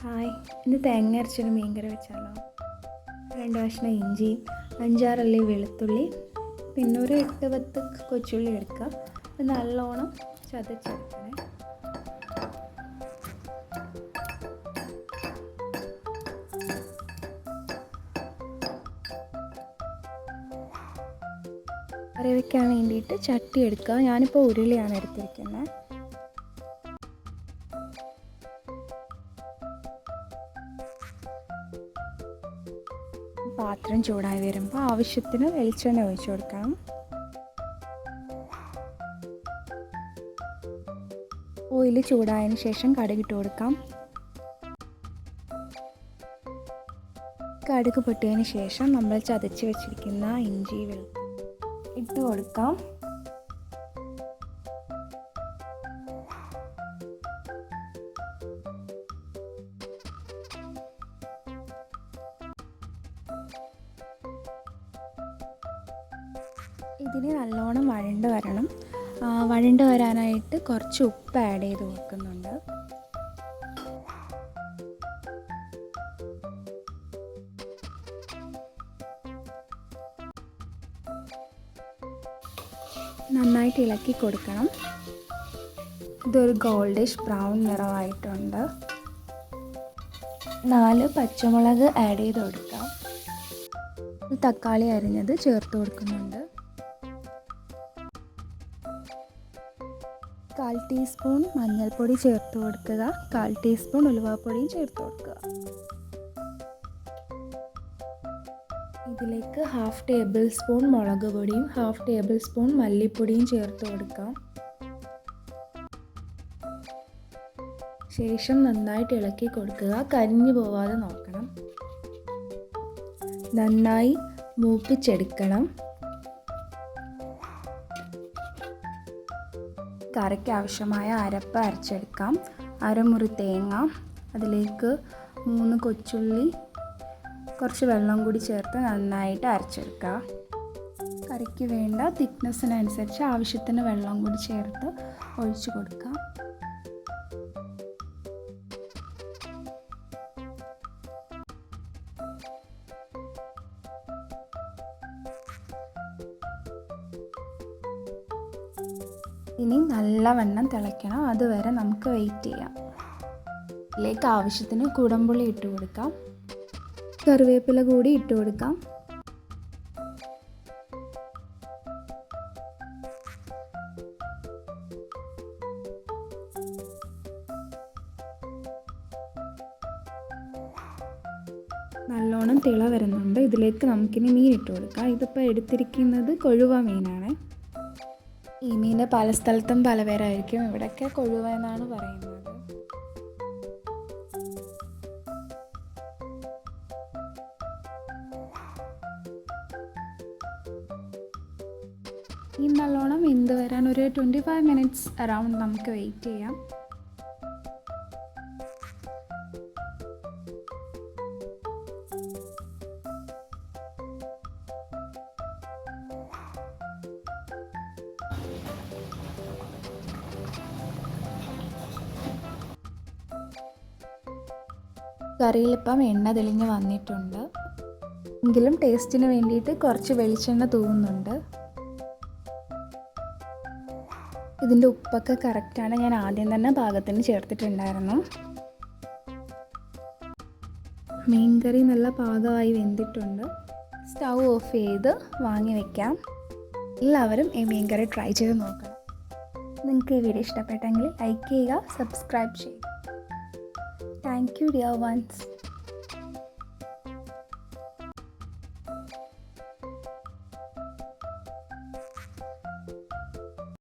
Hi, ഇന്ന് തേങ്ങ അരച്ചൊരു മീൻകറി വെച്ചാലോ. 2 കഷ്ണം ഇഞ്ചി, 5-6 അല്ലി വെളുത്തുള്ളി, പിന്നെ ഒരു 8-10 കൊച്ചുള്ളി എടുക്കുക. അത് നല്ലോണം ചതച്ചെടുക്കണേ. കറി വയ്ക്കാൻ വേണ്ടിയിട്ട് ചട്ടി എടുക്കുക. ഞാനിപ്പോൾ ഉരുളിയാണ് എടുത്തിരിക്കുന്നത്. പാത്രം ചൂടായി വരുമ്പോൾ ആവശ്യത്തിന് വെളിച്ചെണ്ണ ഒഴിച്ചു കൊടുക്കണം. ഓയിൽ ചൂടായതിന് ശേഷം കടുകിട്ട് കൊടുക്കാം. കടുക് പൊട്ടിയതിന് ശേഷം നമ്മൾ ചതച്ച് വെച്ചിരിക്കുന്ന ഇഞ്ചി ഇട്ട് കൊടുക്കാം. ഇതിന് നല്ലോണം വഴണ്ട് വരാനായിട്ട് കുറച്ച് ഉപ്പ് ആഡ് ചെയ്ത് കൊടുക്കുന്നുണ്ട്. നന്നായിട്ട് ഇളക്കി കൊടുക്കണം. ഇതൊരു ഗോൾഡിഷ് ബ്രൗൺ നിറമായിട്ടുണ്ട്. 4 പച്ചമുളക് ആഡ് ചെയ്ത് കൊടുക്കാം. തക്കാളി അരിഞ്ഞത് ചേർത്ത് കൊടുക്കുന്നുണ്ട്. 1/4 ടീസ്പൂൺ മഞ്ഞൾപ്പൊടി ചേർത്ത് കൊടുക്കുക. 1/4 ടീസ്പൂൺ ഉലുവാപ്പൊടിയും ചേർത്ത് കൊടുക്കുക. ഇതിലേക്ക് 1/2 ടേബിൾ സ്പൂൺ മുളക് പൊടിയും 1/2 ടേബിൾ സ്പൂൺ മല്ലിപ്പൊടിയും ചേർത്ത് കൊടുക്കാം. ശേഷം നന്നായിട്ട് ഇളക്കി കൊടുക്കുക. കരിഞ്ഞു പോവാതെ നോക്കണം. നന്നായി മൂപ്പിച്ചെടുക്കണം. കറിക്ക് ആവശ്യമായ അരപ്പ് അരച്ചെടുക്കാം. അരമുറി തേങ്ങ, അതിലേക്ക് 3 കൊച്ചുള്ളി, കുറച്ച് വെള്ളം കൂടി ചേർത്ത് നന്നായിട്ട് അരച്ചെടുക്കുക. കറിക്ക് വേണ്ട തിക്നെസ്സിനനുസരിച്ച് ആവശ്യത്തിന് വെള്ളം കൂടി ചേർത്ത് ഒഴിച്ചു കൊടുക്കാം. ഇനി നല്ലവണ്ണം തിളയ്ക്കണം. അതുവരെ നമുക്ക് വെയിറ്റ് ചെയ്യാം. ഇതിലേക്ക് ആവശ്യത്തിന് കുടംപുളി ഇട്ട് കൊടുക്കാം. കറിവേപ്പില കൂടി ഇട്ട് കൊടുക്കാം. നല്ലോണം തിള വരുന്നുണ്ട്. ഇതിലേക്ക് നമുക്കിനി മീൻ ഇട്ട് കൊടുക്കാം. ഇതിപ്പോൾ എടുത്തിരിക്കുന്നത് കൊഴുവ മീനാണ്. ഈ മീൻ പല സ്ഥലത്തും പല പേരായിരിക്കും. ഇവിടെയൊക്കെ കൊഴുവ എന്നാണ് പറയുന്നത്. ഈ നല്ലോണം വെന്ത് വരാൻ ഒരു 25 മിനിറ്റ്സ് അറൗണ്ട് നമുക്ക് വെയിറ്റ് ചെയ്യാം. കറിയിലിപ്പം എണ്ണ തെളിഞ്ഞ് വന്നിട്ടുണ്ട്. എങ്കിലും ടേസ്റ്റിന് വേണ്ടിയിട്ട് കുറച്ച് വെളിച്ചെണ്ണ തൂവുന്നുണ്ട്. ഇതിൻ്റെ ഉപ്പൊക്കെ കറക്റ്റാണ്. ഞാൻ ആദ്യം തന്നെ പാകത്തിന് ചേർത്തിട്ടുണ്ടായിരുന്നു. മീൻകറി നല്ല പാകമായി വെന്തിട്ടുണ്ട്. സ്റ്റൗ ഓഫ് ചെയ്ത് വാങ്ങി വയ്ക്കാം. എല്ലാവരും ഈ മീൻകറി ട്രൈ ചെയ്ത് നോക്കണം. നിങ്ങൾക്ക് ഈ വീഡിയോ ഇഷ്ടപ്പെട്ടെങ്കിൽ ലൈക്ക് ചെയ്യുക, സബ്സ്ക്രൈബ് ചെയ്യുക. Thank you, dear ones.